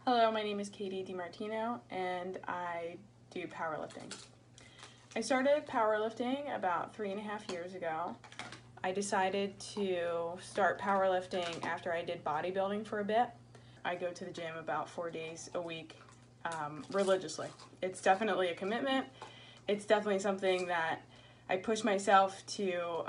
Hello, my name is Katie DiMartino and I do powerlifting. I started powerlifting about 3.5 years ago. I decided to start powerlifting after I did bodybuilding for a bit. I go to the gym about 4 days a week religiously. It's definitely a commitment. It's definitely something that I push myself to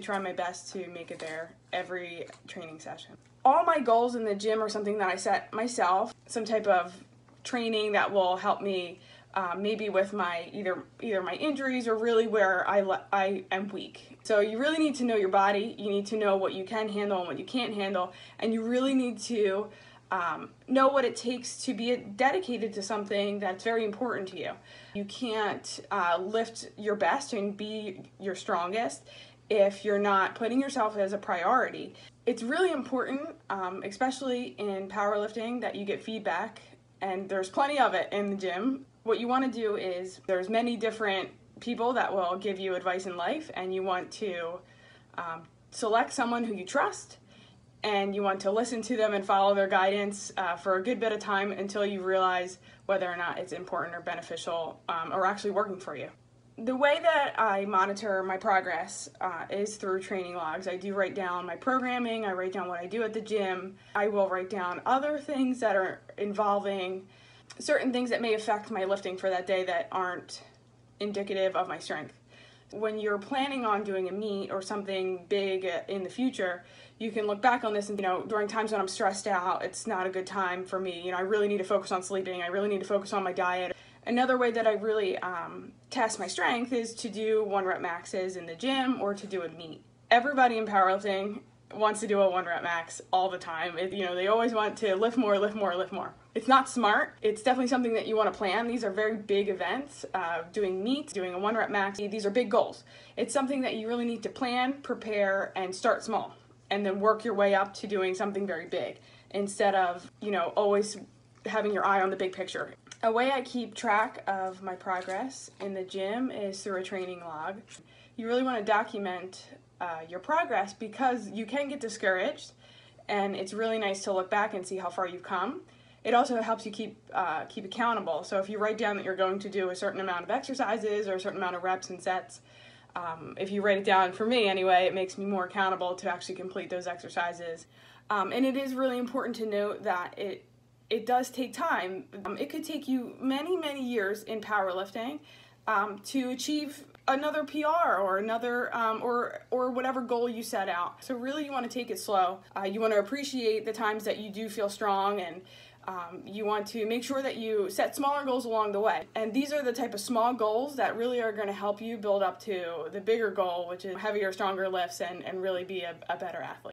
try my best to make it there every training session. All my goals in the gym are something that I set myself, some type of training that will help me maybe with my either my injuries or really where I am weak. So you really need to know your body, you need to know what you can handle and what you can't handle, and you really need to know what it takes to be dedicated to something that's very important to you. You can't lift your best and be your strongest if you're not putting yourself as a priority. It's really important, especially in powerlifting, that you get feedback, and there's plenty of it in the gym. What you want to do is, there's many different people that will give you advice in life, and you want to select someone who you trust, and you want to listen to them and follow their guidance for a good bit of time until you realize whether or not it's important or beneficial or actually working for you. The way that I monitor my progress is through training logs. I do write down my programming, I write down what I do at the gym. I will write down other things that are involving certain things that may affect my lifting for that day that aren't indicative of my strength. When you're planning on doing a meet or something big in the future, you can look back on this and, during times when I'm stressed out, it's not a good time for me. I really need to focus on sleeping. I really need to focus on my diet. Another way that I really test my strength is to do 1-rep maxes in the gym or to do a meet. Everybody in powerlifting wants to do a 1-rep max all the time. They always want to lift more, lift more, lift more. It's not smart. It's definitely something that you want to plan. These are very big events. Doing meets, doing a 1-rep max, these are big goals. It's something that you really need to plan, prepare, and start small, and then work your way up to doing something very big instead of, always having your eye on the big picture. A way I keep track of my progress in the gym is through a training log. You really want to document your progress because you can get discouraged, and it's really nice to look back and see how far you've come. It also helps you keep accountable. So if you write down that you're going to do a certain amount of exercises or a certain amount of reps and sets, if you write it down, for me anyway, it makes me more accountable to actually complete those exercises. And it is really important to note that it does take time. It could take you many, many years in powerlifting to achieve another PR or another or whatever goal you set out. So really you want to take it slow. You want to appreciate the times that you do feel strong, and you want to make sure that you set smaller goals along the way. And these are the type of small goals that really are going to help you build up to the bigger goal, which is heavier, stronger lifts and really be a better athlete.